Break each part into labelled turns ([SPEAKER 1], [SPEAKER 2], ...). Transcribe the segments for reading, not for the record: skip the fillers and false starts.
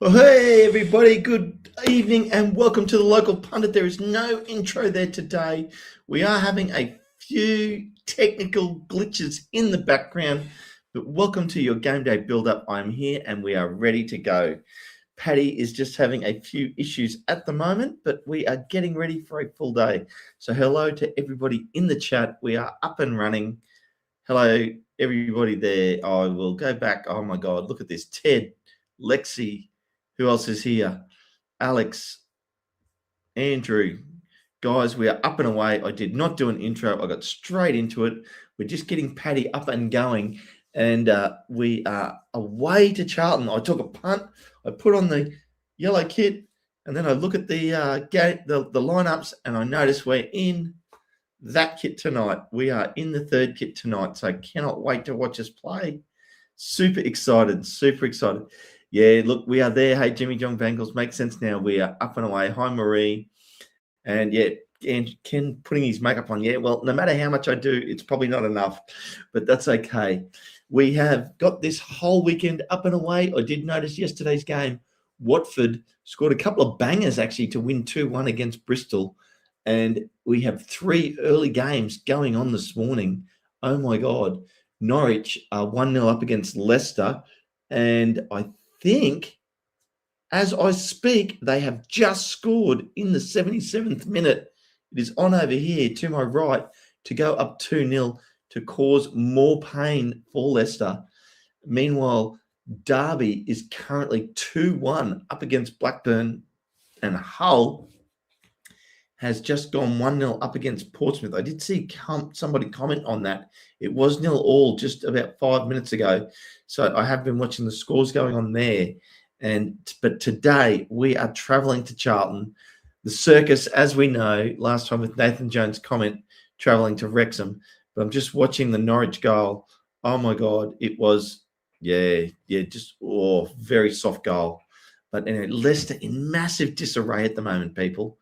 [SPEAKER 1] Well, hey, everybody, good evening and welcome to the local pundit. There is no intro there today. We are having a few technical glitches in the background, but welcome to your game day build-up. I'm here and we are ready to go. Paddy is just having a few issues at the moment, but we are getting ready for a full day. So hello to everybody in the chat. We are up and running. Hello, everybody there. I will go back. Oh my God, look at this. Ted, Lexi, who else is here? Alex, Andrew. Guys, we are up and away. I did not do an intro. I got straight into it. We're just getting Paddy up and going. And we are away to Charlton. I took a punt. I put on the yellow kit. And then I look at the lineups and I notice we're in that kit tonight. We are in the third kit tonight. So I cannot wait to watch us play. Super excited. Super excited. Yeah, look, we are there. Hey, Jimmy John Bangles, makes sense now. We are up and away. Hi, Marie. And yeah, and Ken putting his makeup on. Yeah, well, no matter how much I do, it's probably not enough, but that's okay. We have got this whole weekend up and away. I did notice yesterday's game, Watford scored a couple of bangers actually to win 2-1 against Bristol. And we have 3 early games going on this morning. Oh, my God. Norwich are 1-0 up against Leicester. And I think, as I speak, they have just scored in the 77th minute. It is on over here to my right to go up 2-0 to cause more pain for Leicester. Meanwhile, Derby is currently 2-1 up against Blackburn, and Hull has just gone 1-0 up against Portsmouth. I did see somebody comment on that. It was 0-0 just about 5 minutes ago. So I have been watching the scores going on there. But today we are travelling to Charlton. The circus, as we know, last time with Nathan Jones' comment, travelling to Wrexham. But I'm just watching the Norwich goal. Oh, my God. It was, very soft goal. But anyway, Leicester in massive disarray at the moment, people.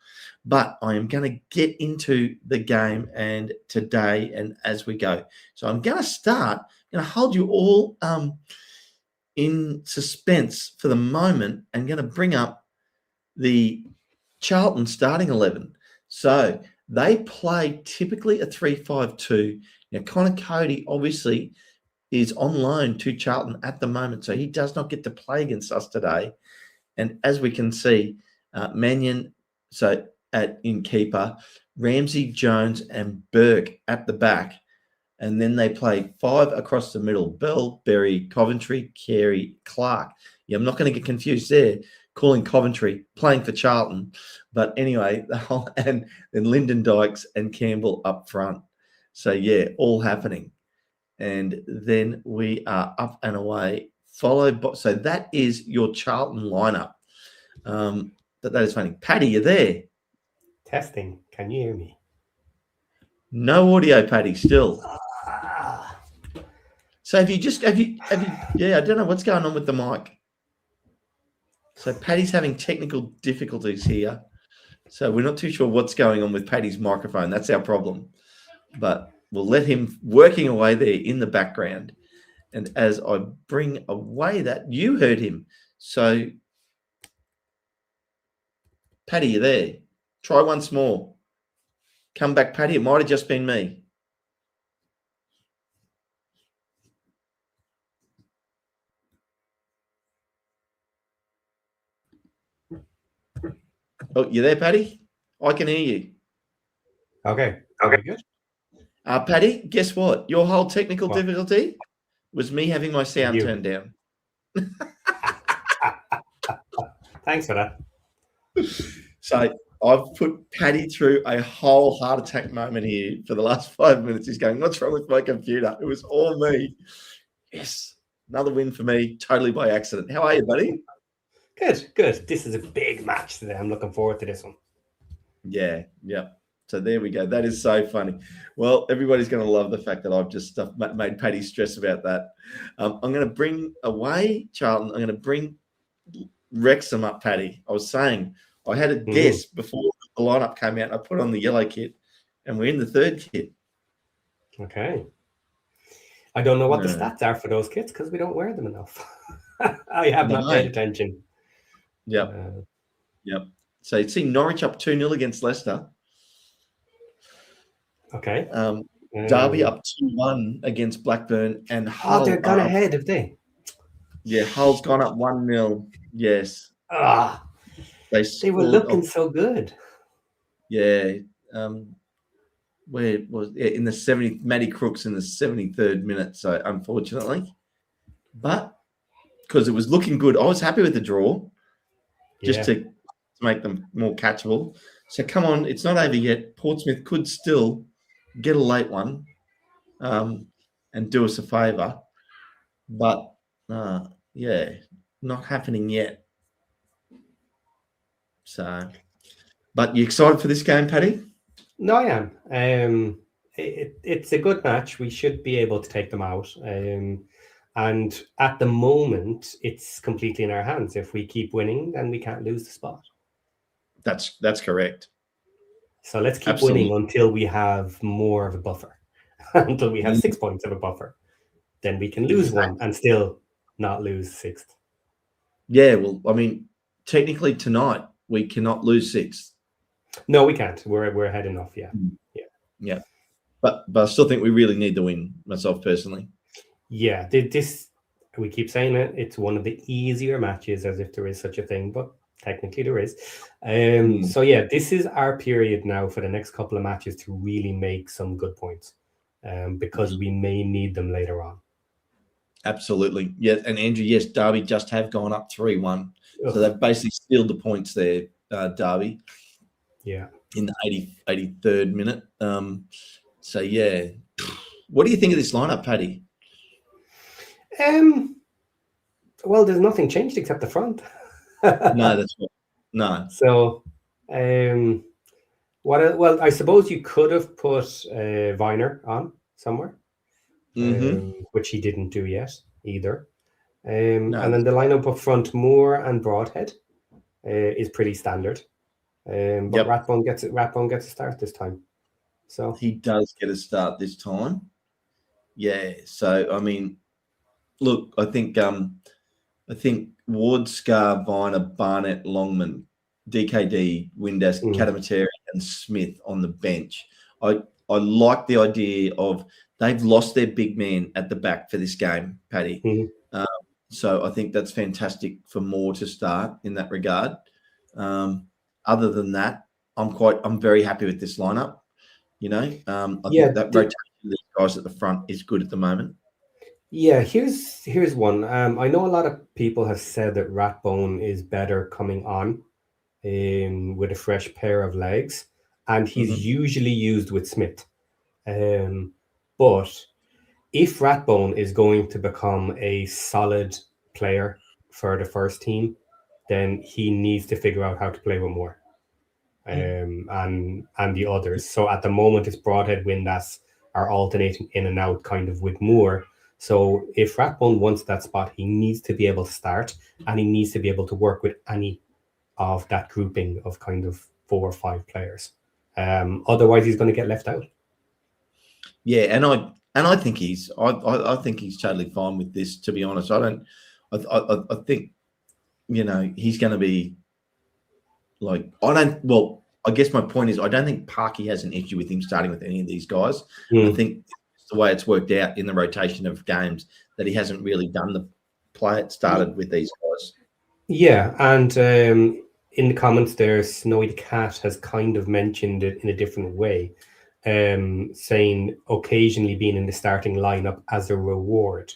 [SPEAKER 1] But I am going to get into the game and today and as we go. So I'm going to start. I'm going to hold you all in suspense for the moment and going to bring up the Charlton starting 11. So they play typically a 3-5-2. Now, Connor Cody obviously is on loan to Charlton at the moment, so he does not get to play against us today. And as we can see, Mannion, in keeper, Ramsey, Jones, and Burke at the back. And then they play 5 across the middle: Bell, Berry, Coventry, Carey, Clark. Yeah, I'm not going to get confused there, calling Coventry, playing for Charlton. But anyway, and then Lyndon Dykes and Campbell up front. So, yeah, all happening. And then we are up and away, followed by, so that is your Charlton lineup. That is funny. Paddy, you there?
[SPEAKER 2] Testing. Can you hear me?
[SPEAKER 1] No audio, Paddy, still. So have you, yeah, I don't know what's going on with the mic. So Paddy's having technical difficulties here. So we're not too sure what's going on with Paddy's microphone. That's our problem. But we'll let him working away there in the background. And as I bring away that, you heard him. So, Paddy, you there? Try once more. Come back, Paddy. It might have just been me. Oh, you there, Paddy? I can hear you.
[SPEAKER 2] Okay. Good.
[SPEAKER 1] Paddy, guess what? Your whole technical difficulty was me having my sound turned down.
[SPEAKER 2] Thanks for that.
[SPEAKER 1] So I've put Paddy through a whole heart attack moment here for the last 5 minutes. He's going, what's wrong with my computer? It was all me. Yes, another win for me, totally by accident. How are you, buddy?
[SPEAKER 2] Good. This is a big match today. I'm looking forward to this one.
[SPEAKER 1] Yeah. So there we go. That is so funny. Well, everybody's going to love the fact that I've just made Paddy stress about that. I'm going to bring away Charlton. I'm going to bring Wrexham up, Paddy. I was saying I had a guess before the lineup came out. I put on the yellow kit, and we're in the third kit.
[SPEAKER 2] Okay. I don't know what the stats are for those kits because we don't wear them enough. I have not paid attention.
[SPEAKER 1] Yep. Yep. So you'd see Norwich up 2-0 against Leicester.
[SPEAKER 2] Okay.
[SPEAKER 1] Derby up 2-1 against Blackburn, and Hull.
[SPEAKER 2] They're gone ahead, have they?
[SPEAKER 1] Yeah, Hull's gone up 1-0. Yes.
[SPEAKER 2] They were looking so good.
[SPEAKER 1] Yeah. Where it was in the 70th, Matty Crooks in the 73rd minute. So unfortunately, but because it was looking good, I was happy with the draw, just to make them more catchable. So come on, it's not over yet. Portsmouth could still get a late one, and do us a favour, but not happening yet. So, but you excited for this game, Paddy?
[SPEAKER 2] No, I am. It's a good match. We should be able to take them out. And at the moment, it's completely in our hands. If we keep winning, then we can't lose the spot.
[SPEAKER 1] That's correct.
[SPEAKER 2] So let's keep winning until we have more of a buffer, until we have 6 points of a buffer. Then we can lose one and still not lose sixth.
[SPEAKER 1] Yeah, well, I mean, technically tonight we cannot lose sixth.
[SPEAKER 2] No, we can't. We're ahead enough. Yeah.
[SPEAKER 1] But I still think we really need to win. Myself personally.
[SPEAKER 2] Yeah, this we keep saying it. It's one of the easier matches, as if there is such a thing, but technically there is. So yeah, this is our period now for the next couple of matches to really make some good points, because we may need them later on.
[SPEAKER 1] Absolutely, yeah. And Andrew, yes, Derby just have gone up 3-1, so they've basically sealed the points there, Derby.
[SPEAKER 2] Yeah,
[SPEAKER 1] in the 83rd minute. So yeah, what do you think of this lineup, Paddy?
[SPEAKER 2] Well, there's nothing changed except the front.
[SPEAKER 1] No, that's right. No.
[SPEAKER 2] So, well, I suppose you could have put Viner on somewhere, which he didn't do yet either. And then the lineup up front, Moore and Broadhead, is pretty standard. But Rathbone gets a start this time. So
[SPEAKER 1] he does get a start this time. Yeah. So I mean, look, I think Ward, Scar, Viner, Barnett, Longman, DKD, Windass, Katamateri, and Smith on the bench. I like the idea of they've lost their big man at the back for this game, Paddy. So I think that's fantastic for Moore to start in that regard. Other than that, I'm very happy with this lineup. You know, I think that rotation of these guys at the front is good at the moment.
[SPEAKER 2] Yeah, here's one. I know a lot of people have said that Rathbone is better coming on with a fresh pair of legs, and he's usually used with Smith. But if Rathbone is going to become a solid player for the first team, then he needs to figure out how to play with Moore and the others. So at the moment, it's Broadhead, Windass are alternating in and out kind of with Moore. So if Rathbone wants that spot, he needs to be able to start, and he needs to be able to work with any of that grouping of kind of 4 or 5 players. Otherwise, he's going to get left out.
[SPEAKER 1] Yeah, and I think I think he's totally fine with this. To be honest, I think, you know, he's going to be like, I guess my point is I don't think Parky has an issue with him starting with any of these guys. I think the way it's worked out in the rotation of games that he hasn't really done the play it started with these guys.
[SPEAKER 2] Yeah, and in the comments there, Snowy the Cat has kind of mentioned it in a different way, saying occasionally being in the starting lineup as a reward.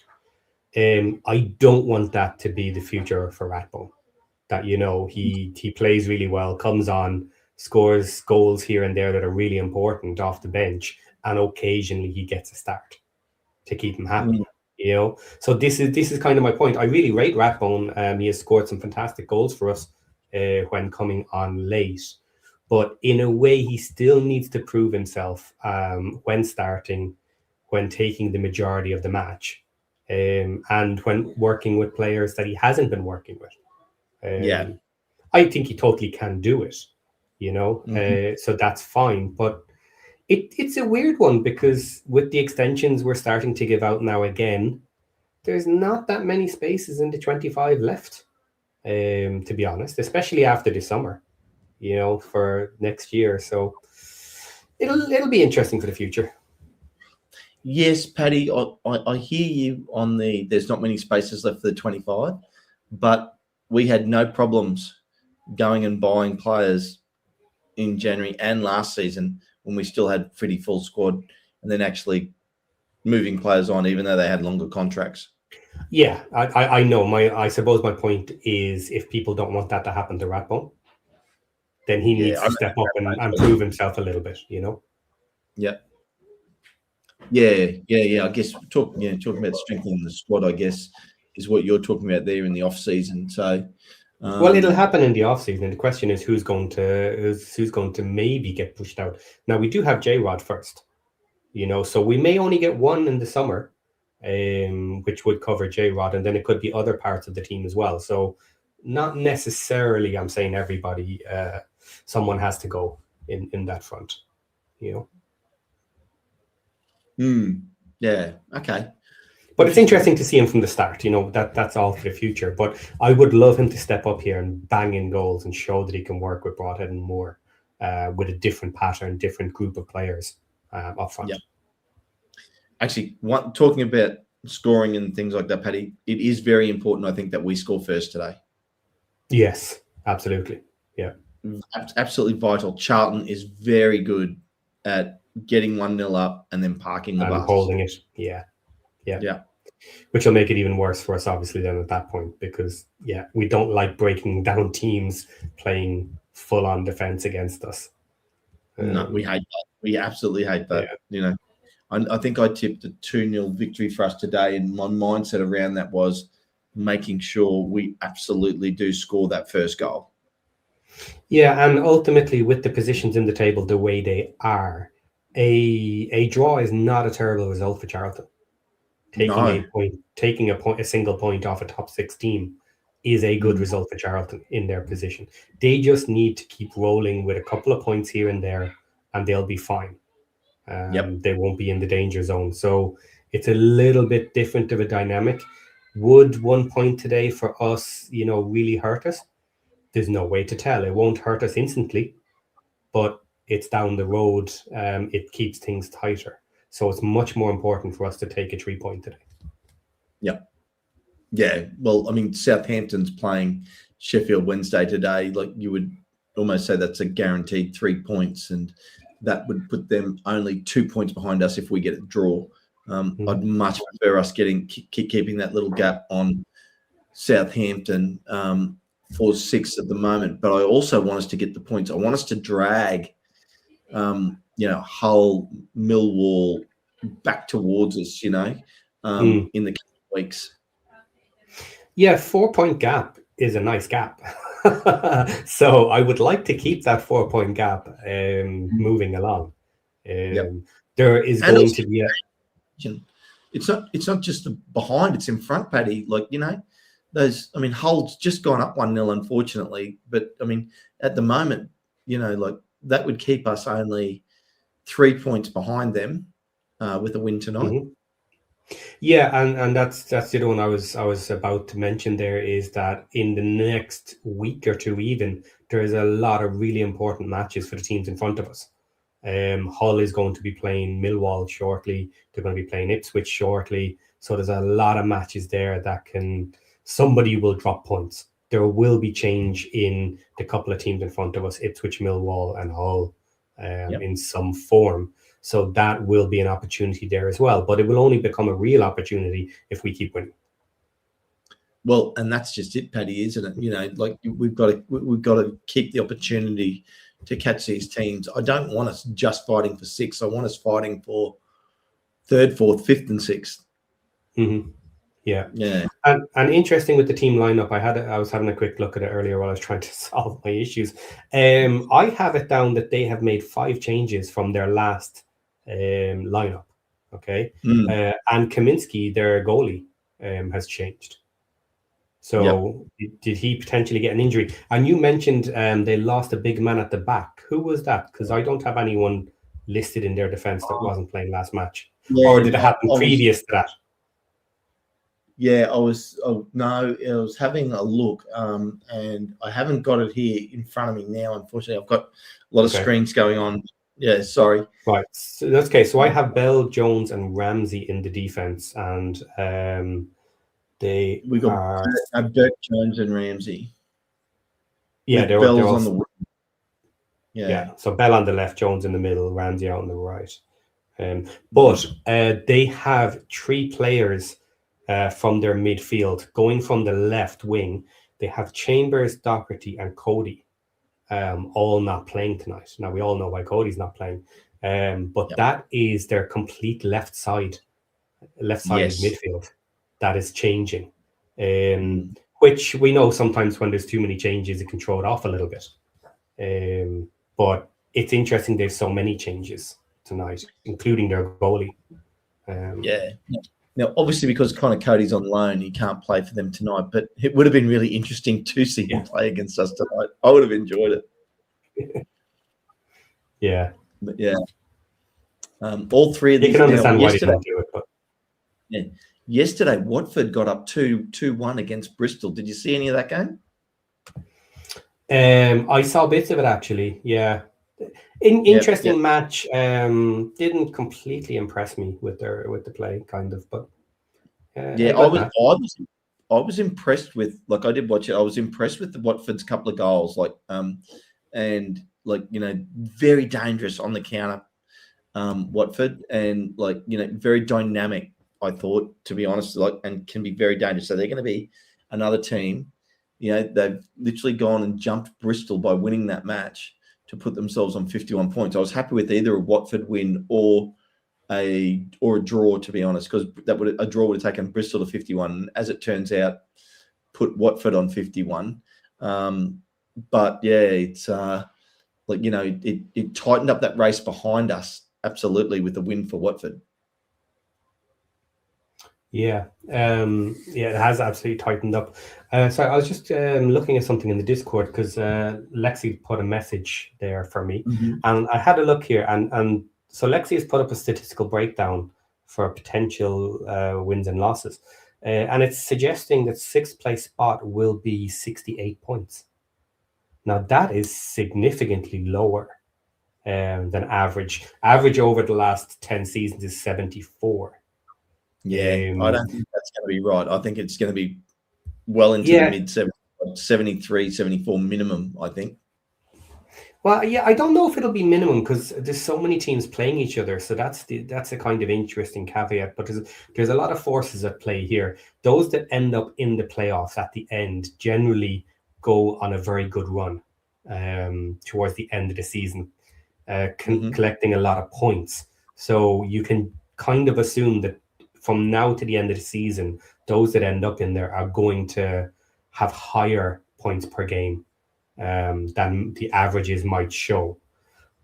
[SPEAKER 2] I don't want that to be the future for Rathbone. That, you know, he plays really well, comes on, scores goals here and there that are really important off the bench, and occasionally he gets a start to keep him happy. You know, so this is kind of my point. I really rate Rathbone. He has scored some fantastic goals for us when coming on late, but in a way he still needs to prove himself when starting, when taking the majority of the match, and when working with players that he hasn't been working with. I think he totally can do it, you know, so that's fine. But it's a weird one, because with the extensions we're starting to give out now again, there's not that many spaces in the 25 left. to be honest, especially after the summer, for next year. So it'll be interesting for the future.
[SPEAKER 1] Yes, Paddy, I hear you on there's not many spaces left for the 25, but we had no problems going and buying players in January and last season when we still had pretty full squad, and then actually moving players on even though they had longer contracts.
[SPEAKER 2] Yeah, I know. I suppose my point is, if people don't want that to happen to Rathbone, then he needs to step up and prove himself a little bit,
[SPEAKER 1] Yeah. I guess talking about strengthening the squad, I guess, is what you're talking about there in the off season. So,
[SPEAKER 2] well, it'll happen in the off season. The question is who's going to maybe get pushed out. Now we do have J-Rod first, so we may only get one in the summer, which would cover J-Rod, and then it could be other parts of the team as well. So not necessarily, I'm saying everybody, someone has to go in that front,
[SPEAKER 1] Yeah. Okay.
[SPEAKER 2] But it's interesting to see him from the start. That's all for the future. But I would love him to step up here and bang in goals and show that he can work with Broadhead and Moore with a different pattern, different group of players up front.
[SPEAKER 1] Yeah. Actually, talking about scoring and things like that, Paddy, it is very important, I think, that we score first today.
[SPEAKER 2] Yes, absolutely. Yeah.
[SPEAKER 1] Absolutely vital. Charlton is very good at getting 1-0 up and then parking the bus.
[SPEAKER 2] Holding it. Yeah. Which will make it even worse for us, obviously, then at that point, because, we don't like breaking down teams playing full-on defense against us.
[SPEAKER 1] No, we hate that. We absolutely hate that. Yeah. I think I tipped a 2-0 victory for us today, and my mindset around that was making sure we absolutely do score that first goal.
[SPEAKER 2] Yeah, and ultimately, with the positions in the table the way they are, a draw is not a terrible result for Charlton. Taking a single point off a top 6 team is a good result for Charlton in their position. They just need to keep rolling with a couple of points here and there, and they'll be fine. They won't be in the danger zone. So it's a little bit different of a dynamic. Would 1 point today for us, really hurt us? There's no way to tell. It won't hurt us instantly, but it's down the road. It keeps things tighter. So it's much more important for us to take a 3 point today.
[SPEAKER 1] Yeah. Well, I mean, Southampton's playing Sheffield Wednesday today. Like, you would almost say that's a guaranteed 3 points, and that would put them only 2 points behind us if we get a draw. I'd much prefer us keeping that little gap on Southampton for 6 at the moment. But I also want us to get the points. I want us to drag Hull, Millwall back towards us, in the coming weeks.
[SPEAKER 2] Yeah, 4 point gap is a nice gap. So I would like to keep that 4 point gap moving along. There is going to be
[SPEAKER 1] it's not just behind, it's in front, Paddy. Like, Hull's just gone up 1-0, unfortunately. But I mean, at the moment, that would keep us only 3 points behind them with a win tonight.
[SPEAKER 2] Yeah, and that's the other one I was about to mention there, is that in the next week or two even, there's a lot of really important matches for the teams in front of us. Hull is going to be playing Millwall shortly. They're going to be playing Ipswich shortly. So there's a lot of matches there that somebody will drop points. There will be change in the couple of teams in front of us, Ipswich, Millwall and Hull, in some form. So that will be an opportunity there as well. But it will only become a real opportunity if we keep winning.
[SPEAKER 1] Well, and that's just it, Paddy, isn't it? We've got to keep the opportunity to catch these teams. I don't want us just fighting for 6. I want us fighting for 3rd, 4th, 5th, and 6th.
[SPEAKER 2] Mm-hmm. Yeah. And interesting with the team lineup, I was having a quick look at it earlier while I was trying to solve my issues. I have it down that they have made 5 changes from their last lineup. Okay. And Kaminsky, their goalie, has changed. So did he potentially get an injury? And you mentioned they lost a big man at the back. Who was that? Because I don't have anyone listed in their defense that wasn't playing last match. Or did it happen previous to that?
[SPEAKER 1] Yeah, I was. Oh, no, I was having a look, and I haven't got it here in front of me now. Unfortunately, I've got a lot of
[SPEAKER 2] Okay.
[SPEAKER 1] screens going on. Yeah, sorry.
[SPEAKER 2] Right. So that's okay. So I have Bell, Jones, and Ramsey in the defense, and they
[SPEAKER 1] We got
[SPEAKER 2] are
[SPEAKER 1] Burke, Jones, and Ramsey
[SPEAKER 2] yeah,
[SPEAKER 1] with
[SPEAKER 2] they're
[SPEAKER 1] Bells
[SPEAKER 2] all
[SPEAKER 1] on the wing. Yeah.
[SPEAKER 2] So Bell on the left, Jones in the middle, Ramsey out on the right. But they have 3 players from their midfield going from the left wing. They have Chambers, Doherty, and Cody, all not playing tonight. Now we all know why Cody's not playing, but that is their complete left-sided midfield that is changing. Which we know sometimes when there's too many changes, it can throw it off a little bit. But it's interesting there's so many changes tonight, including their goalie.
[SPEAKER 1] Now, obviously, because Connor Cody's on loan, he can't play for them tonight, but it would have been really interesting to see him play against us tonight. I would have enjoyed it.
[SPEAKER 2] Yeah.
[SPEAKER 1] But yeah. All 3 of these.
[SPEAKER 2] You can understand why they don't do it. But...
[SPEAKER 1] Yeah. Yesterday, Watford got up 2-1 against Bristol. Did you see any of that game?
[SPEAKER 2] I saw bits of it, actually. Yeah. Interesting match. Didn't completely impress me with the play, kind of, but
[SPEAKER 1] I was impressed with, like, I did watch it. I was impressed with the Watford's couple of goals, and very dangerous on the counter, Watford, and very dynamic. I thought, to be honest, and can be very dangerous. So they're going to be another team. They've literally gone and jumped Bristol by winning that match to put themselves on 51 points. I was happy with either a Watford win or a draw, to be honest, because a draw would have taken Bristol to 51. As it turns out, put Watford on 51. But yeah, it's it tightened up that race behind us absolutely with the win for Watford.
[SPEAKER 2] Yeah, it has absolutely tightened up. So I was just looking at something in the Discord because Lexi put a message there for me, and I had a look here, and so Lexi has put up a statistical breakdown for potential wins and losses, and it's suggesting that 6th place spot will be 68 points. Now that is significantly lower than average. Average over the last 10 seasons is 74.
[SPEAKER 1] Yeah, I don't think that's going to be right. I think it's going to be well into the mid 73, 74 minimum, I think.
[SPEAKER 2] Well, yeah, I don't know if it'll be minimum because there's so many teams playing each other. So that's a kind of interesting caveat. But there's a lot of forces at play here. Those that end up in the playoffs at the end generally go on a very good run towards the end of the season, collecting a lot of points. So you can kind of assume that from now to the end of the season, those that end up in there are going to have higher points per game than the averages might show.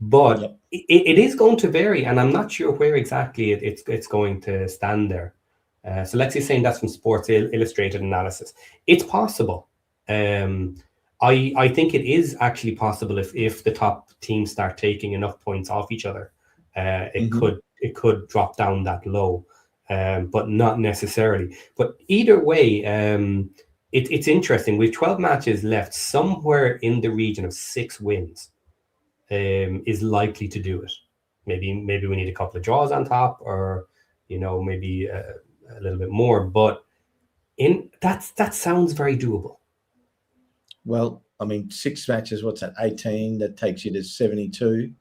[SPEAKER 2] But it is going to vary, and I'm not sure where exactly it's going to stand there. So Lexi's saying that's from Sports Illustrated analysis. It's possible. I think it is actually possible if the top teams start taking enough points off each other. It could drop down that low. But not necessarily. But either way, it's interesting. With 12 matches left, somewhere in the region of 6 wins is likely to do it. Maybe we need a couple of draws on top, or maybe a little bit more. But that sounds very doable.
[SPEAKER 1] Well, I mean, 6 matches. What's that? 18. That takes you to 72.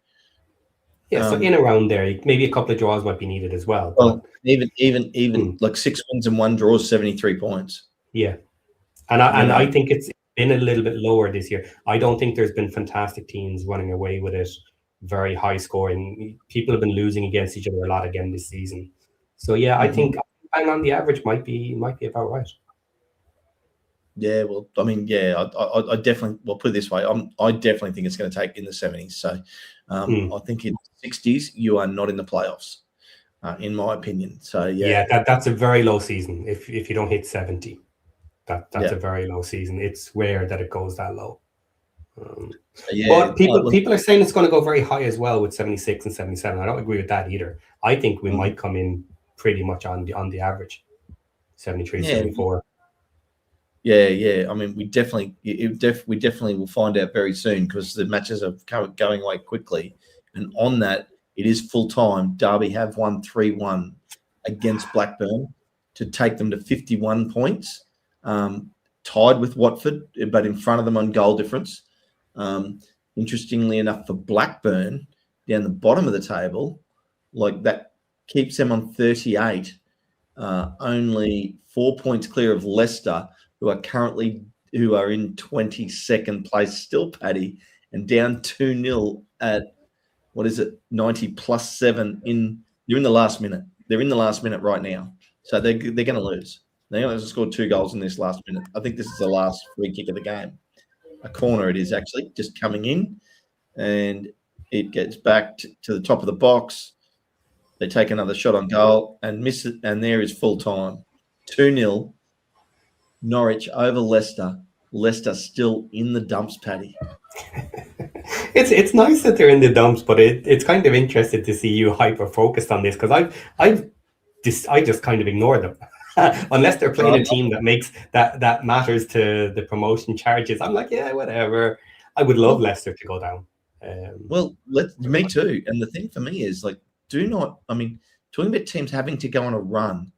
[SPEAKER 2] Yeah, so in around there, maybe a couple of draws might be needed as well.
[SPEAKER 1] Well, even like 6 wins and 1 draw is 73 points.
[SPEAKER 2] Yeah, and I think it's been a little bit lower this year. I don't think there's been fantastic teams running away with it, very high scoring. People have been losing against each other a lot again this season. So yeah, I think bang on the average might be about right.
[SPEAKER 1] Yeah, well, I mean, yeah, I definitely, well, put it this way, I definitely think it's going to take in the 70s. So I think in the 60s, you are not in the playoffs, in my opinion. So, yeah.
[SPEAKER 2] Yeah, that's a very low season. If you don't hit 70, that's a very low season. It's rare that it goes that low. But people are saying it's going to go very high as well with 76 and 77. I don't agree with that either. I think we might come in pretty much on the average. 73, 74.
[SPEAKER 1] Yeah. I mean, we definitely will find out very soon because the matches are going away quickly. And on that, it is full time. Derby have won 3-1 against Blackburn to take them to 51 points, tied with Watford, but in front of them on goal difference. Interestingly enough, for Blackburn, down the bottom of the table, like that keeps them on 38, only 4 points clear of Leicester, who are in 22nd place still, Paddy, and down 2-0 at 90 plus 7 they're in the last minute. They're in the last minute right now. So they're going to lose. They're going to score 2 goals in this last minute. I think this is the last free kick of the game. A corner it is actually, just coming in, and it gets back to the top of the box. They take another shot on goal and miss it, and there is full time. 2-0, Norwich over Leicester. Leicester still in the dumps, Paddy.
[SPEAKER 2] It's nice that they're in the dumps, but it's kind of interesting to see you hyper focused on this because I just kind of ignore them. Unless they're playing a team that matters to the promotion charges. I'm like, yeah, whatever. I would love Leicester to go down.
[SPEAKER 1] Me too. And the thing for me is talking about teams having to go on a run,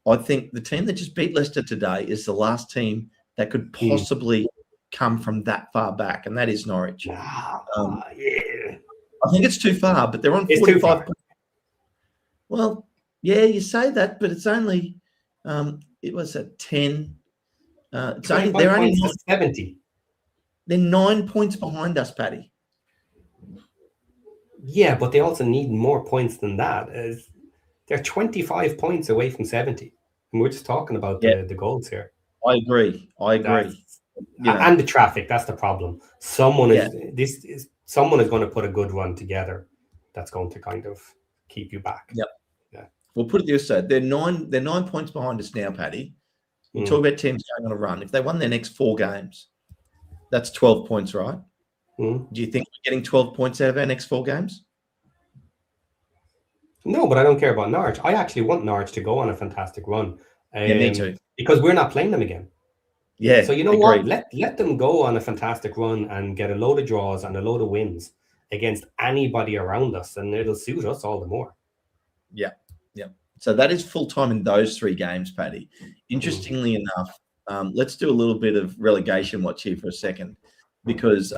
[SPEAKER 1] I think the team that just beat Leicester today is the last team that could possibly come from that far back, and that is Norwich.
[SPEAKER 2] Yeah.
[SPEAKER 1] I think it's too far, but they're on 45 points. Well, yeah, you say that, but it's only it was at 10. They're only
[SPEAKER 2] 70.
[SPEAKER 1] They're 9 points behind us, Paddy.
[SPEAKER 2] Yeah, but they also need more points than that. They're 25 points away from 70. And we're just talking about the goals here.
[SPEAKER 1] I agree.
[SPEAKER 2] And the traffic, that's the problem. Someone is going to put a good run together that's going to kind of keep you back.
[SPEAKER 1] Yep. Yeah. We'll put it this way. They're 9 points behind us now, Paddy. You talk about teams going on a run. If they won their next 4 games, that's 12 points, right? Do you think we're getting 12 points out of our next 4 games?
[SPEAKER 2] No, but I don't care about Norwich. I actually want Norwich to go on a fantastic run.
[SPEAKER 1] Me too.
[SPEAKER 2] Because we're not playing them again.
[SPEAKER 1] Yeah.
[SPEAKER 2] So you know what? Let them go on a fantastic run and get a load of draws and a load of wins against anybody around us, and it'll suit us all the more.
[SPEAKER 1] Yeah. So that is full time in those 3 games, Paddy. Interestingly enough, let's do a little bit of relegation watch here for a second, because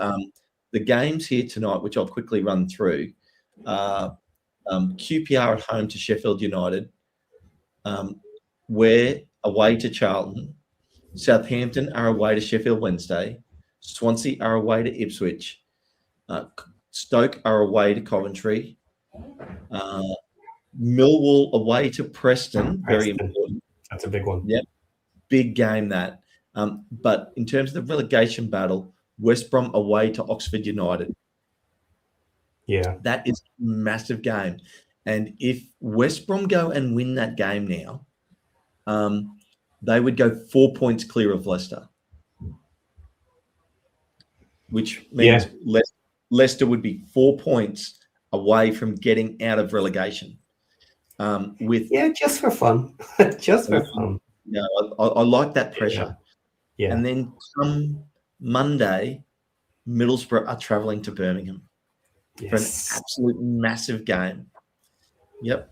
[SPEAKER 1] the games here tonight, which I'll quickly run through, QPR at home to Sheffield United. We're away to Charlton. Southampton are away to Sheffield Wednesday. Swansea are away to Ipswich. Stoke are away to Coventry. Millwall away to Preston. Very important.
[SPEAKER 2] That's a big one.
[SPEAKER 1] Yep. Big game that. But in terms of the relegation battle, West Brom away to Oxford United.
[SPEAKER 2] Yeah.
[SPEAKER 1] That is a massive game. And if West Brom go and win that game now, they would go 4 points clear of Leicester, which means Leicester would be 4 points away from getting out of relegation.
[SPEAKER 2] Just for fun. Just for fun.
[SPEAKER 1] Yeah, I like that pressure.
[SPEAKER 2] Yeah.
[SPEAKER 1] And then come Monday, Middlesbrough are travelling to Birmingham for an absolute massive game. Yep.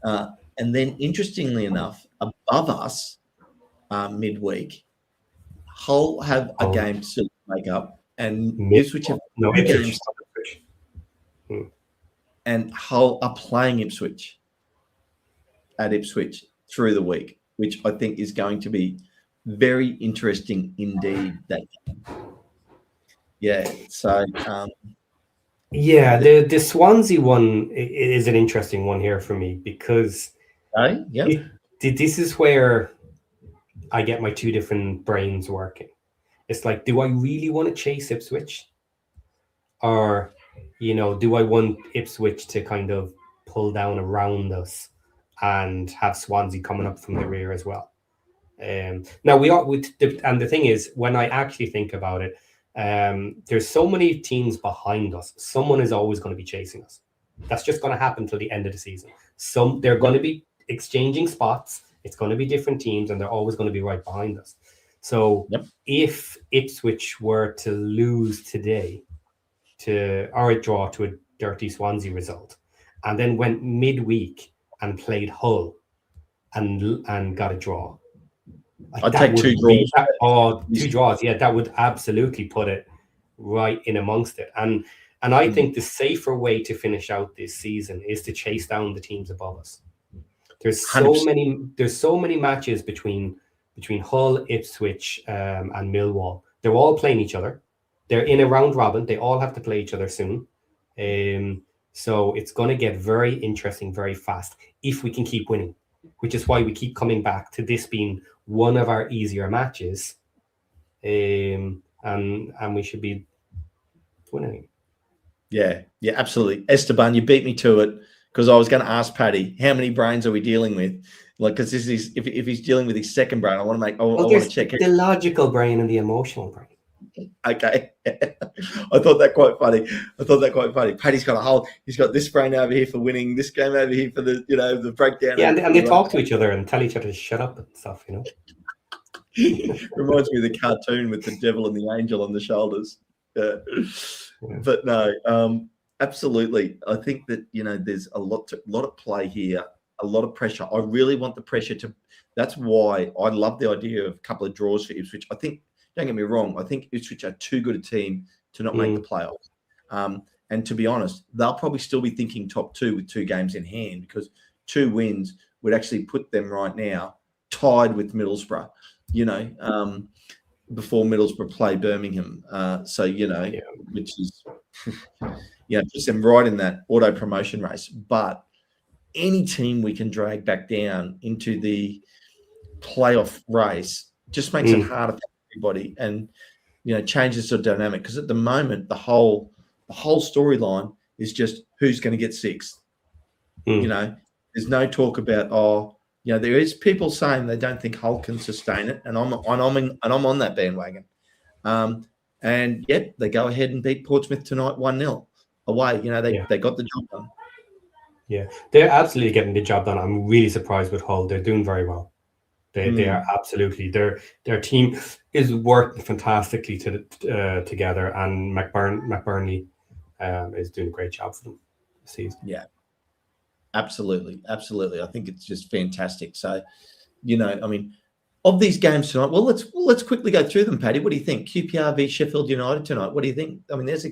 [SPEAKER 1] And then, interestingly enough, above us, midweek, Hull have a game to make up, and Ipswich have games. And Hull are playing Ipswich at Ipswich through the week, which I think is going to be very interesting indeed. That game. Yeah. So.
[SPEAKER 2] The Swansea one is an interesting one here for me because this is where I get my 2 different brains working. It's like, do I really want to chase Ipswich? Or, do I want Ipswich to kind of pull down around us and have Swansea coming up from the rear as well? Now, and the thing is, when I actually think about it, there's so many teams behind us. Someone is always going to be chasing us. That's just going to happen till the end of the season. They're going to be exchanging spots It's going to be different teams, and they're always going to be right behind us. So if Ipswich were to lose today or a draw to a dirty Swansea result, and then went midweek and played Hull and got a draw,
[SPEAKER 1] I'd take 2 draws.
[SPEAKER 2] 2 draws. Yeah, that would absolutely put it right in amongst it. And I think the safer way to finish out this season is to chase down the teams above us. There's so many matches between Hull, Ipswich, and Millwall. They're all playing each other. They're in a round robin. They all have to play each other soon. So it's going to get very interesting very fast if we can keep winning, which is why we keep coming back to this being one of our easier matches. And we should be winning.
[SPEAKER 1] Yeah, absolutely. Esteban, you beat me to it, because I was going to ask Paddy, how many brains are we dealing with? Like, because this is if he's dealing with his second brain, I want to check
[SPEAKER 2] the logical brain and the emotional brain.
[SPEAKER 1] Okay. I thought that quite funny. Paddy's got a whole. He's got this brain over here for winning, this game over here for the breakdown.
[SPEAKER 2] Yeah, and they talk to each other and tell each other to shut up and stuff.
[SPEAKER 1] Reminds me of the cartoon with the devil and the angel on the shoulders. Yeah. But no, absolutely. I think that there's a lot of play here, a lot of pressure. I really want the pressure to. That's why I love the idea of a couple of draws for Ipswich. I think. Don't get me wrong. I think Ipswich are too good a team to not make the playoffs. And to be honest, they'll probably still be thinking top 2 with 2 games in hand, because 2 wins would actually put them right now tied with Middlesbrough, before Middlesbrough play Birmingham. Which is, puts them right in that auto promotion race. But any team we can drag back down into the playoff race just makes it harder for everybody, and changes the dynamic, because at the moment the whole storyline is just who's going to get 6th. There's no talk about there is people saying they don't think Hull can sustain it, and I'm on that bandwagon. And yet they go ahead and beat Portsmouth tonight 1-0 away. They got the job done.
[SPEAKER 2] Yeah, they're absolutely getting the job done. I'm really surprised with Hull. They're doing very well. They are absolutely, their team is working fantastically together, and McBurney is doing a great job for them this season.
[SPEAKER 1] Yeah, absolutely. I think it's just fantastic. So, of these games tonight, well, let's quickly go through them, Paddy. What do you think? QPR v Sheffield United tonight. What do you think? I mean, there's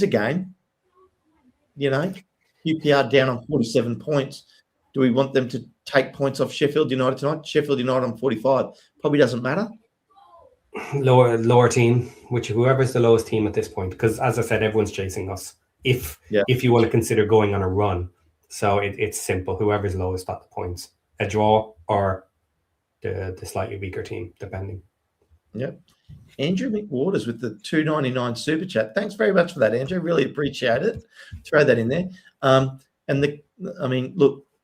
[SPEAKER 1] a game. QPR down on 47 points. Do we want them to take points off Sheffield United tonight? Sheffield United on 45 probably doesn't matter.
[SPEAKER 2] Lower team, whoever's the lowest team at this point, because as I said, everyone's chasing us. If you want to consider going on a run, so it's simple. Whoever's lowest at the points, a draw or the slightly weaker team, depending.
[SPEAKER 1] Yep. Andrew McWaters with the $2.99 super chat. Thanks very much for that, Andrew. Really appreciate it. Throw that in there.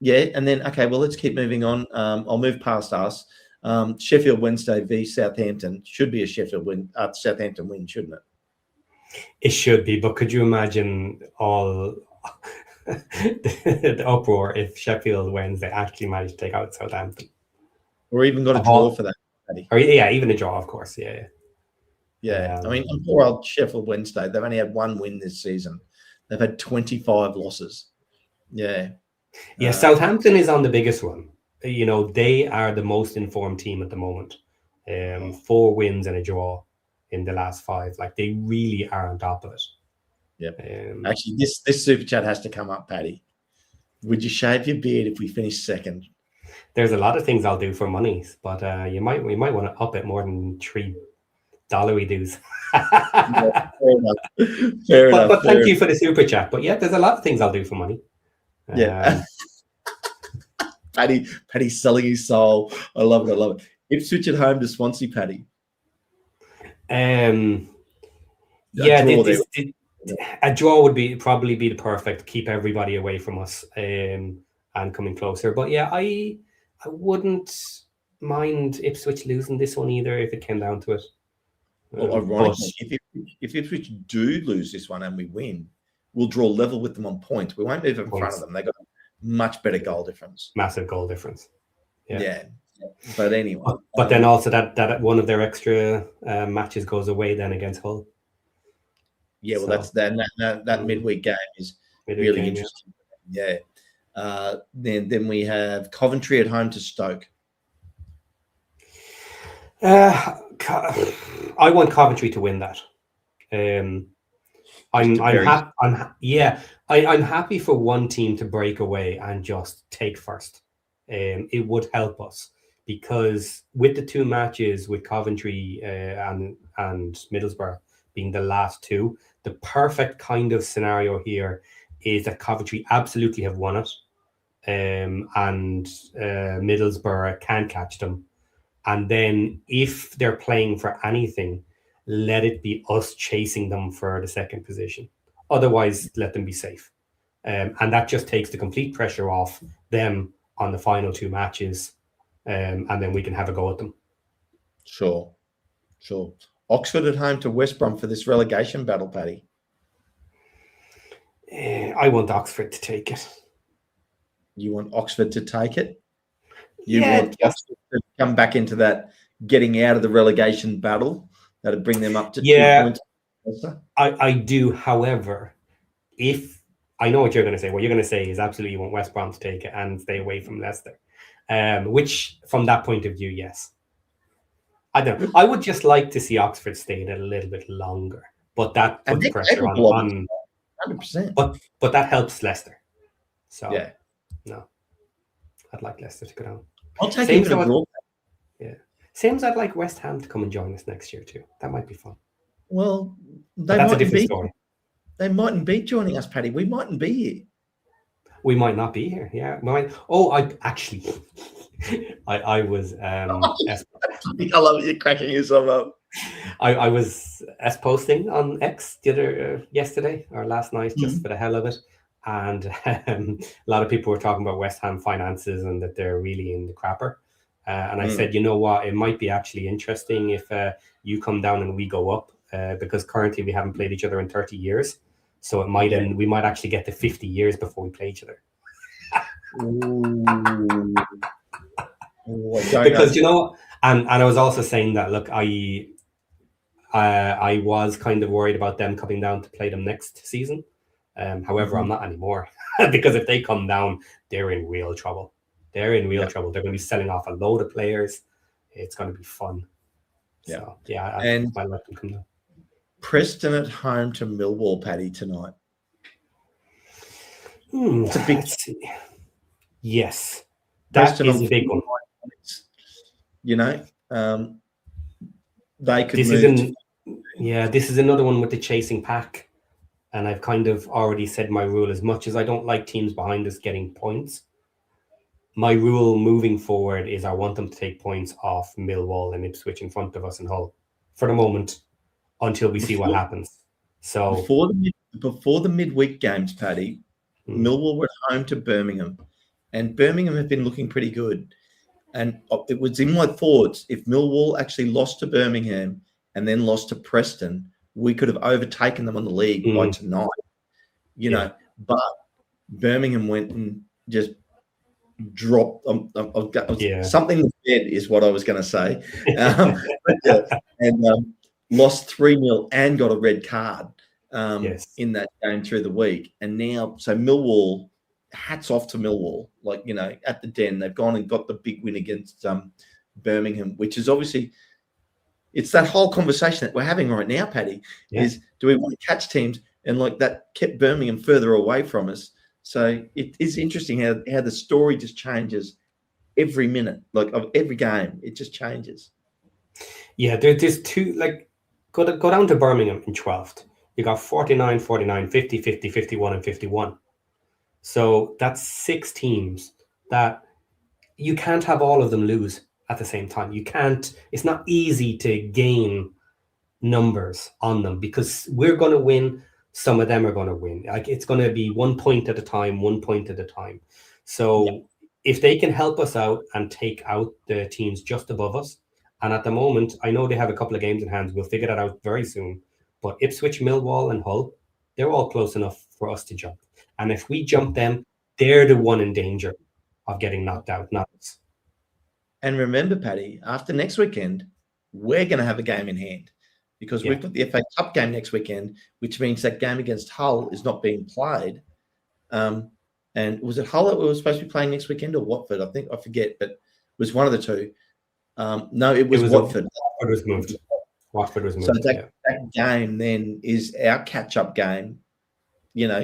[SPEAKER 1] Yeah, and then, okay, well, let's keep moving on. I'll move past us. Sheffield Wednesday v Southampton should be a Southampton win, shouldn't it?
[SPEAKER 2] It should be, but could you imagine all the uproar if Sheffield Wednesday actually managed to take out Southampton?
[SPEAKER 1] Or even got a draw for that, Paddy.
[SPEAKER 2] Or, yeah, even a draw, of course, yeah.
[SPEAKER 1] I mean, poor old Sheffield Wednesday, they've only had 1 win this season. They've had 25 losses. Yeah.
[SPEAKER 2] Yeah, Southampton is on the biggest one. They are the most informed team at the moment. 4 wins and a draw in the last 5. Like, they really are on top of it.
[SPEAKER 1] Yep. Actually, this super chat has to come up, Paddy. Would you shave your beard if we finish second?
[SPEAKER 2] There's a lot of things I'll do for money, but we might want to up it more than $3 we do's. Fair enough. But thank you for the super chat. But yeah, there's a lot of things I'll do for money.
[SPEAKER 1] Yeah. Paddy's selling his soul. I love it. Ipswich at home to Swansea, Paddy.
[SPEAKER 2] A draw would probably be the perfect, keep everybody away from us and coming closer. But yeah, I wouldn't mind Ipswich losing this one either if it came down to it.
[SPEAKER 1] Well, ironically, if Ipswich do lose this one and we win, we'll draw level with them on points. We won't move in front of them. They got a much better goal difference.
[SPEAKER 2] Massive goal difference.
[SPEAKER 1] Yeah. But anyway.
[SPEAKER 2] But then also that one of their extra matches goes away then against Hull.
[SPEAKER 1] Yeah, well, that's that midweek game is really interesting. Yeah. Then we have Coventry at home to Stoke.
[SPEAKER 2] I want Coventry to win that. I'm happy for one team to break away and just take first. It would help us because with the two matches with Coventry and Middlesbrough being the last two, the perfect kind of scenario here is that Coventry absolutely have won it, and Middlesbrough can't catch them. And then if they're playing for anything, let it be us chasing them for the second position. Otherwise, let them be safe. And that just takes the complete pressure off them on the final two matches. And then we can have a go at them.
[SPEAKER 1] Sure. Oxford at home to West Brom for this relegation battle, Paddy.
[SPEAKER 2] I want Oxford to take it.
[SPEAKER 1] You want Oxford to take it? You want Oxford to come back into that getting out of the relegation battle? That'd bring them up to 2 points.
[SPEAKER 2] I do. However, if I know what you're going to say, what you're going to say is absolutely you want West Brom to take it and stay away from Leicester. Which, from that point of view, yes. I don't know. I would just like to see Oxford stay in it a little bit longer, but that puts pressure on
[SPEAKER 1] 100%.
[SPEAKER 2] But that helps Leicester. So
[SPEAKER 1] yeah,
[SPEAKER 2] no, I'd like Leicester to go down.
[SPEAKER 1] I'll take it.
[SPEAKER 2] Yeah, same as I'd like West Ham to come and join us next year too. That might be fun.
[SPEAKER 1] Well,
[SPEAKER 2] that's a different story.
[SPEAKER 1] They mightn't be joining us, Paddy. We mightn't be here.
[SPEAKER 2] We might not be here. Yeah. I actually, I was.
[SPEAKER 1] I love you cracking yourself up.
[SPEAKER 2] I was posting on X yesterday or last night just for the hell of it, and a lot of people were talking about West Ham finances and that they're really in the crapper. And I said, you know what, it might be actually interesting if you come down and we go up because currently we haven't played each other in 30 years. So it might we might actually get to 50 years before we play each other. Because you know, and I was also saying that look, I was kind of worried about them coming down to play them next season. However, I'm not anymore because if they come down, they're in real trouble. They're in real trouble. They're going to be selling off a load of players. It's going to be fun.
[SPEAKER 1] Yeah,
[SPEAKER 2] so, yeah.
[SPEAKER 1] I
[SPEAKER 2] let them come down.
[SPEAKER 1] Preston at home to Millwall, Paddy, tonight. It's a big.
[SPEAKER 2] Yes, that is a big one.
[SPEAKER 1] You know, they could.
[SPEAKER 2] This is another one with the chasing pack, and I've kind of already said my rule. As much as I don't like teams behind us getting points, my rule moving forward is I want them to take points off Millwall and Ipswich in front of us and Hull for the moment until we see what happens. So
[SPEAKER 1] before the midweek games, Paddy, Millwall were at home to Birmingham, and Birmingham have been looking pretty good. And it was in my thoughts, if Millwall actually lost to Birmingham and then lost to Preston, we could have overtaken them on the league by tonight. You know, but Birmingham went and just dropped. Something was dead is what I was going to say. Lost 3-0 and got a red card in that game through the week. And now, so Millwall, hats off to Millwall. Like, you know, at the Den, they've gone and got the big win against Birmingham, which is obviously, it's that whole conversation that we're having right now, Paddy, is do we want to catch teams? And like that kept Birmingham further away from us. So it is interesting how the story just changes every minute, like of every game. It just changes.
[SPEAKER 2] Yeah, there's two, like, go down to Birmingham in 12th. You got 49, 49, 50, 50, 51, and 51. So that's 6 teams that you can't have all of them lose at the same time. You can't, it's not easy to gain numbers on them because we're going to win. Some of them are going to win. Like it's going to be 1 point at a time, 1 point at a time. So if they can help us out and take out the teams just above us, and at the moment, I know they have a couple of games in hand. We'll figure that out very soon. But Ipswich, Millwall, and Hull, they're all close enough for us to jump. And if we jump them, they're the one in danger of getting knocked out, not us.
[SPEAKER 1] And remember, Paddy, after next weekend, we're going to have a game in hand because we've got the FA Cup game next weekend, which means that game against Hull is not being played. And was it Hull that we were supposed to be playing next weekend or Watford? I forget, but it was one of the two. No, it was Watford.
[SPEAKER 2] Watford was moved. Watford was moved.
[SPEAKER 1] So that game then is our catch-up game,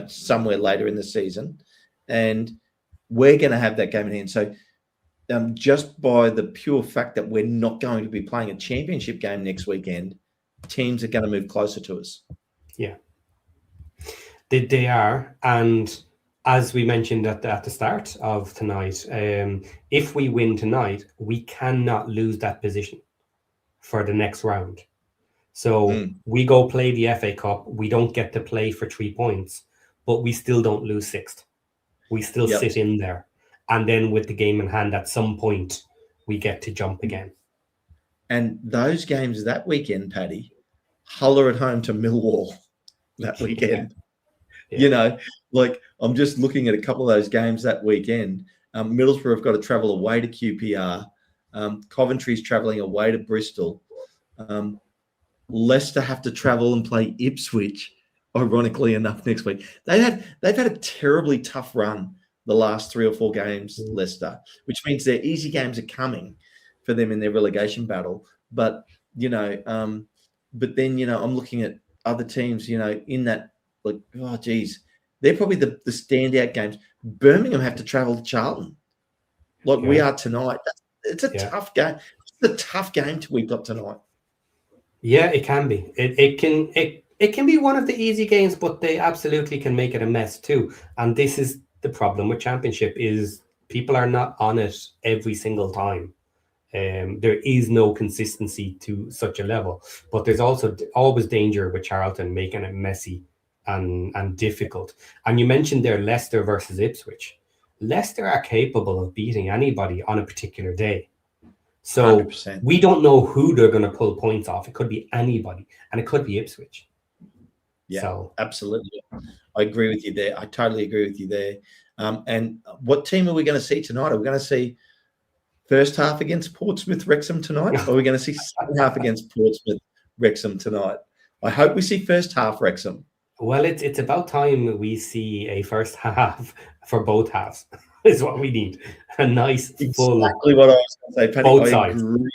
[SPEAKER 1] somewhere later in the season. And we're going to have that game in hand. So just by the pure fact that we're not going to be playing a championship game next weekend, teams are going to move closer to us.
[SPEAKER 2] Yeah. They are. And as we mentioned at the start of tonight, if we win tonight, we cannot lose that position for the next round. So we go play the FA Cup. We don't get to play for 3 points, but we still don't lose sixth. We still sit in there. And then with the game in hand, at some point, we get to jump again.
[SPEAKER 1] And those games that weekend, Paddy, Hull are at home to Millwall that weekend. Yeah. I'm just looking at a couple of those games that weekend. Middlesbrough have got to travel away to QPR. Coventry's travelling away to Bristol. Leicester have to travel and play Ipswich, ironically enough, next week. They've had a terribly tough run the last 3 or 4 games, Leicester, which means their easy games are coming for them in their relegation battle. But, I'm looking at other teams, in that, they're probably the standout games. Birmingham have to travel to Charlton, we are tonight. It's a tough game. It's a tough game we've got tonight.
[SPEAKER 2] Yeah, it can be. It can be one of the easy games, but they absolutely can make it a mess too. And this is the problem with Championship is people are not on it every single time. There is no consistency to such a level, but there's also always danger with Charlton making it messy and difficult. And you mentioned there Leicester versus Ipswich. Leicester are capable of beating anybody on a particular day. So 100%. We don't know who they're going to pull points off. It could be anybody, and it could be Ipswich.
[SPEAKER 1] Yeah, absolutely. I agree with you there. I totally agree with you there. And what team are we going to see tonight? Are we going to see first half against Portsmouth Wrexham tonight? Or are we going to see second half against Portsmouth Wrexham tonight? I hope we see first half Wrexham.
[SPEAKER 2] Well, it's about time we see a first half for both halves. Is what we need. A nice full.
[SPEAKER 1] Exactly what I was going to say, Paddy.
[SPEAKER 2] Both sides.
[SPEAKER 1] Agree.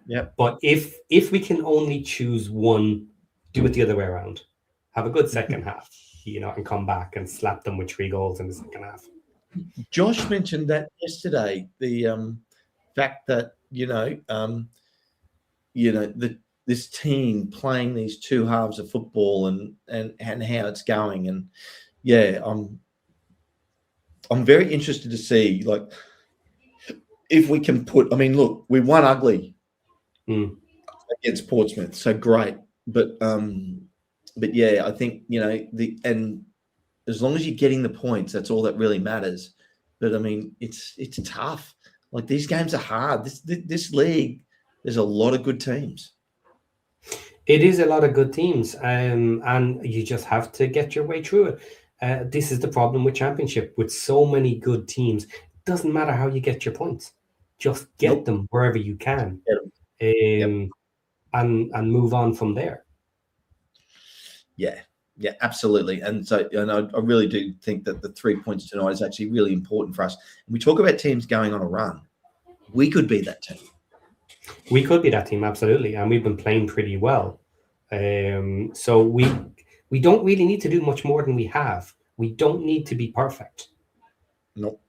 [SPEAKER 2] Yeah. But if we can only choose one, do it the other way around. Have a good second half, and come back and slap them with 3 goals in the second half.
[SPEAKER 1] Josh mentioned that yesterday. The fact that this team playing these 2 halves of football and how it's going, and I'm very interested to see if we can put. I mean, look, we won ugly against Portsmouth, so great. But I think and as long as you're getting the points, that's all that really matters. But I mean, it's tough. These games are hard. This league, there's a lot of good teams.
[SPEAKER 2] It is a lot of good teams, and you just have to get your way through it. This is the problem with Championship. With so many good teams, it doesn't matter how you get your points. Just get them wherever you can, and move on from there.
[SPEAKER 1] Yeah, absolutely. And so, I really do think that the 3 points tonight is actually really important for us. And we talk about teams going on a run. We could be that team.
[SPEAKER 2] We could be that team, absolutely. And we've been playing pretty well. So we don't really need to do much more than we have. We don't need to be perfect.
[SPEAKER 1] No.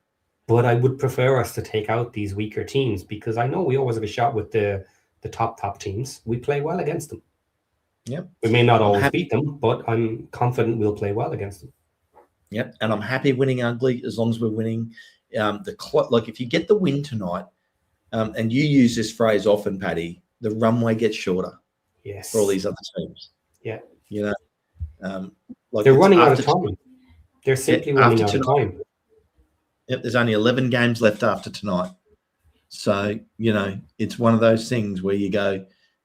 [SPEAKER 2] But I would prefer us to take out these weaker teams because I know we always have a shot with the top teams. We play well against them.
[SPEAKER 1] Yep.
[SPEAKER 2] We may not always beat them, but I'm confident we'll play well against them.
[SPEAKER 1] Yep. And I'm happy winning ugly as long as we're winning. If you get the win tonight, and you use this phrase often, Paddy, the runway gets shorter.
[SPEAKER 2] Yes.
[SPEAKER 1] For all these other teams.
[SPEAKER 2] Yeah.
[SPEAKER 1] They're
[SPEAKER 2] running out of time. They're simply running out of time.
[SPEAKER 1] Yep. There's only 11 games left after tonight. So, it's one of those things where you go,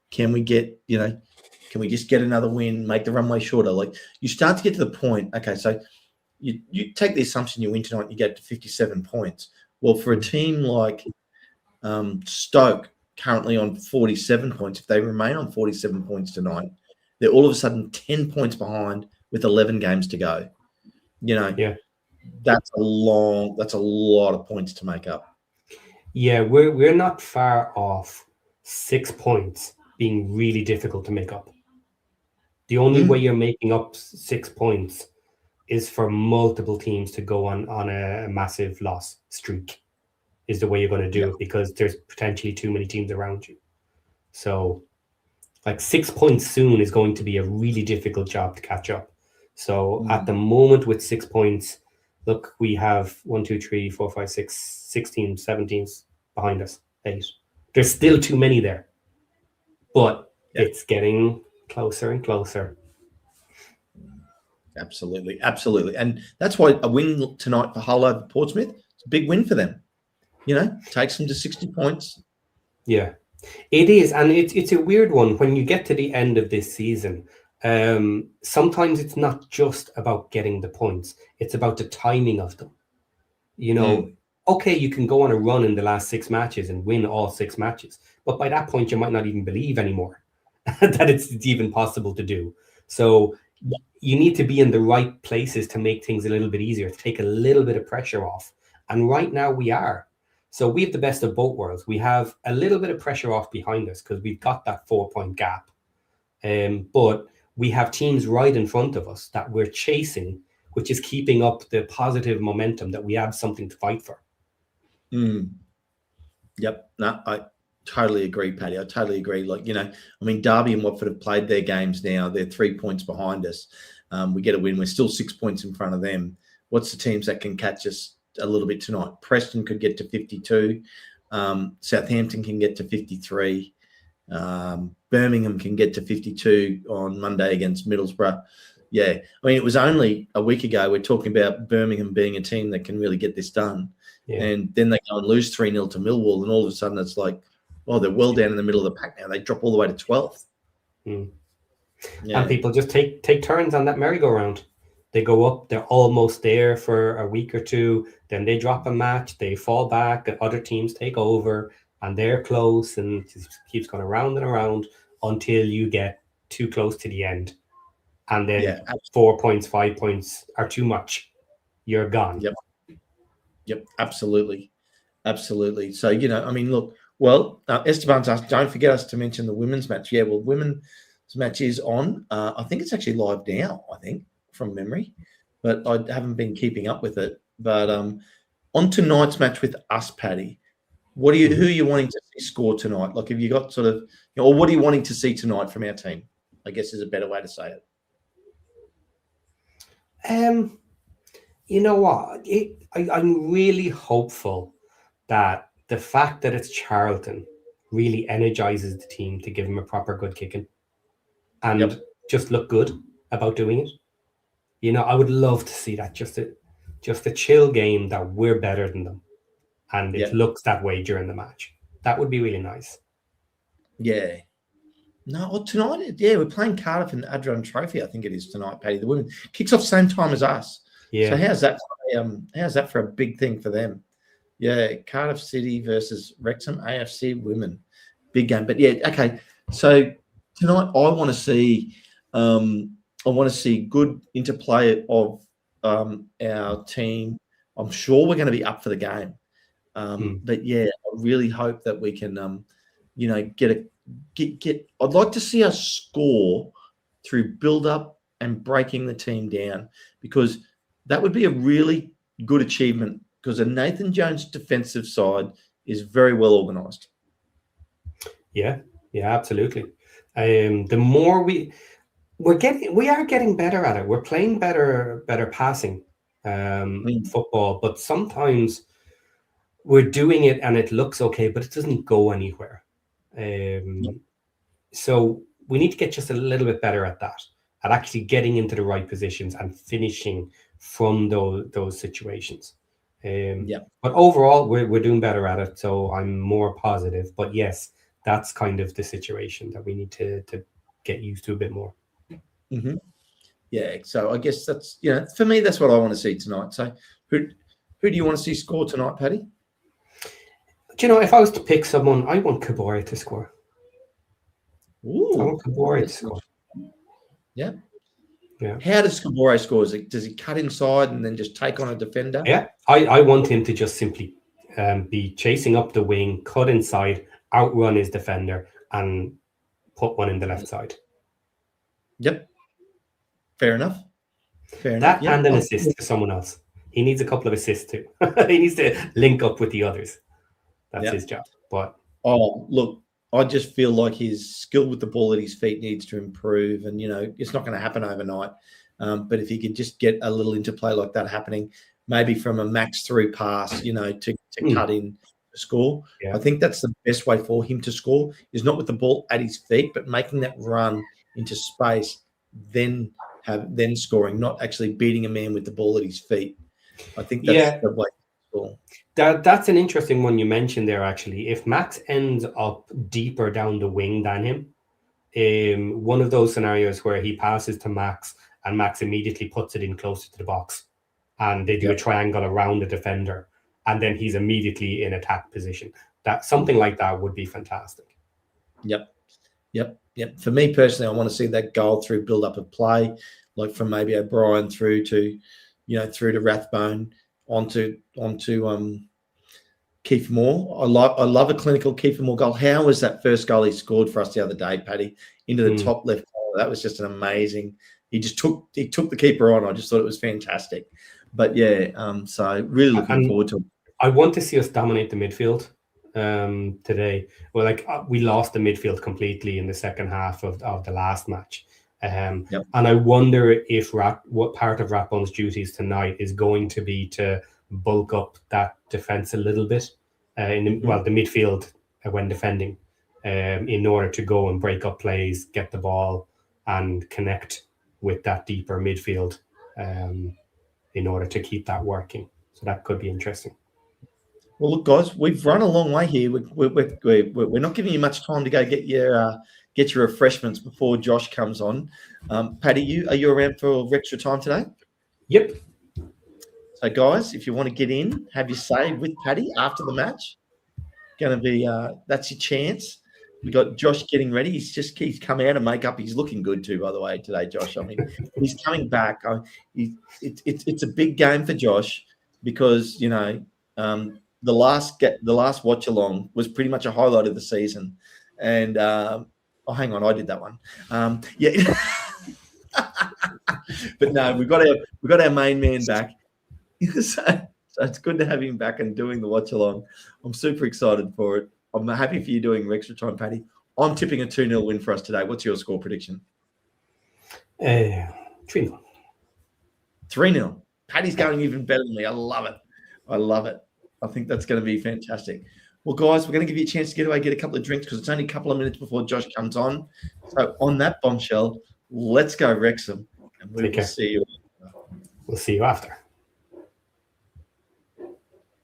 [SPEAKER 1] can we just get another win, make the runway shorter? You start to get to the point, okay, so you take the assumption you win tonight, you get to 57 points. Well, for a team like Stoke currently on 47 points. If they remain on 47 points tonight, they're all of a sudden 10 points behind with 11 games to go.
[SPEAKER 2] Yeah.
[SPEAKER 1] That's a lot of points to make up.
[SPEAKER 2] Yeah, we're not far off 6 points being really difficult to make up. The only way you're making up 6 points is for multiple teams to go on a massive loss streak, is the way you're going to do it, because there's potentially too many teams around you. So like 6 points soon is going to be a really difficult job to catch up. So at the moment with 6 points, look, we have 1, 2, 3, 4, 5, 6, 6 teams, 7 teams behind us, 8. There's still too many there, but it's getting closer and closer.
[SPEAKER 1] Absolutely. And that's why a win tonight for Hull over Portsmouth, it's a big win for them. Takes them to 60 points.
[SPEAKER 2] Yeah, it is. And it's a weird one when you get to the end of this season. Sometimes it's not just about getting the points, it's about the timing of them. Okay, you can go on a run in the last 6 matches and win all 6 matches, but by that point you might not even believe anymore that it's even possible to do. So you need to be in the right places to make things a little bit easier, to take a little bit of pressure off. And right now we are. So we have the best of both worlds. We have a little bit of pressure off behind us because we've got that 4-point gap. But we have teams right in front of us that we're chasing, which is keeping up the positive momentum that we have something to fight for.
[SPEAKER 1] Yep. No, I totally agree, Paddy. I totally agree. Derby and Watford have played their games now. They're 3 points behind us. We get a win. We're still 6 points in front of them. What's the teams that can catch us a little bit tonight? Preston could get to 52. Southampton can get to 53. Birmingham can get to 52 on Monday against Middlesbrough. Yeah. It was only a week ago we're talking about Birmingham being a team that can really get this done. Yeah. And then they go and lose 3-0 to Millwall, and all of a sudden it's like, they're well down in the middle of the pack now. They drop all the way to 12th.
[SPEAKER 2] Yeah. And people just take turns on that merry-go-round. They go up, they're almost there for a week or two, then they drop a match, they fall back, and other teams take over, and they're close, and it just keeps going around and around until you get too close to the end. And then 4 points, 5 points are too much. You're gone.
[SPEAKER 1] Yep, absolutely. So, look, Esteban's asked, don't forget us to mention the women's match. Yeah, well, women's match is on. I think it's actually live now, from memory, but I haven't been keeping up with it. But on tonight's match with us, Paddy, who are you wanting to see score tonight? Like, have you got sort of, or what are you wanting to see tonight from our team? I guess is a better way to say it.
[SPEAKER 2] You know what? I'm really hopeful that the fact that it's Charlton really energizes the team to give them a proper good kicking and just look good about doing it. I would love to see that, just a chill game that we're better than them, and it looks that way during the match. That would be really nice.
[SPEAKER 1] Yeah. No, well, tonight, we're playing Cardiff in the Adrian Trophy. I think it is tonight, Paddy. The women kicks off same time as us. Yeah. So how's that for a big thing for them? Yeah, Cardiff City versus Wrexham AFC women, big game. But okay. So tonight, I want to see good interplay of our team. I'm sure we're going to be up for the game. But I really hope that we can, get. I'd like to see us score through build-up and breaking the team down, because that would be a really good achievement, because a Nathan Jones defensive side is very well organised.
[SPEAKER 2] Yeah, absolutely. The more we are getting better at it. We're playing better passing football, but sometimes we're doing it and it looks okay, but it doesn't go anywhere. So we need to get just a little bit better at that, at actually getting into the right positions and finishing from those situations. But overall, we're doing better at it, so I'm more positive. But yes, that's kind of the situation that we need to get used to a bit more.
[SPEAKER 1] Mm-hmm. Yeah, so I guess that's, for me, that's what I want to see tonight. So who do you want to see score tonight, Paddy?
[SPEAKER 2] Do you know, if I was to pick someone, I want Kabore to score.
[SPEAKER 1] Ooh,
[SPEAKER 2] I want Kabore to score.
[SPEAKER 1] Yeah.
[SPEAKER 2] Yeah.
[SPEAKER 1] How does Kabore score? Does he cut inside and then just take on a defender?
[SPEAKER 2] Yeah, I want him to just simply be chasing up the wing, cut inside, outrun his defender, and put one in the left side.
[SPEAKER 1] Yep. Fair enough.
[SPEAKER 2] That and an assist to someone else. He needs a couple of assists too. He needs to link up with the others. That's his job. But
[SPEAKER 1] look, I just feel like his skill with the ball at his feet needs to improve, and it's not going to happen overnight. But if he could just get a little interplay like that happening, maybe from a max through pass, to cut in to score. Yeah. I think that's the best way for him to score, is not with the ball at his feet, but making that run into space, then scoring, not actually beating a man with the ball at his feet. I think that's the way to score.
[SPEAKER 2] That's an interesting one you mentioned there, actually. If Max ends up deeper down the wing than him, one of those scenarios where he passes to Max and Max immediately puts it in closer to the box and they do a triangle around the defender and then he's immediately in attack position. Something like that would be fantastic.
[SPEAKER 1] Yep. For me personally, I want to see that goal through build-up of play, like from maybe O'Brien through to Rathbone onto Kiefer Moore. I love a clinical Kiefer Moore goal. How was that first goal he scored for us the other day, Paddy, into the top left corner? That was just an amazing. He took the keeper on. I just thought it was fantastic. But so really looking forward to it.
[SPEAKER 2] I want to see us dominate the midfield today. Well, we lost the midfield completely in the second half of the last match. And I wonder if what part of Rathbone's duties tonight is going to be to bulk up that defense a little bit the midfield when defending in order to go and break up plays, get the ball and connect with that deeper midfield in order to keep that working. So that could be interesting.
[SPEAKER 1] Well, look, guys, we've run a long way here. We're not giving you much time to go get your refreshments before Josh comes on. Paddy, are you around for extra time today?
[SPEAKER 2] Yep.
[SPEAKER 1] So, guys, if you want to get in, have your say with Paddy after the match. Going to be that's your chance. We got Josh getting ready. He's come out of makeup. He's looking good too, by the way, today, Josh. I mean, he's coming back. It's a big game for Josh because the last watch along was pretty much a highlight of the season. And hang on, I did that one. But no, we got our main man back. So it's good to have him back and doing the watch along. I'm super excited for it. I'm happy for you doing extra time, Paddy. I'm tipping a 2-0 win for us today. What's your score prediction?
[SPEAKER 2] 3-0.
[SPEAKER 1] 3-0. Paddy's going even better than me. I love it. I think that's going to be fantastic. Well, guys, we're going to give you a chance to get away, get a couple of drinks because it's only a couple of minutes before Josh comes on. So on that bombshell, let's go Wrexham, and we will see you.
[SPEAKER 2] We'll see you after.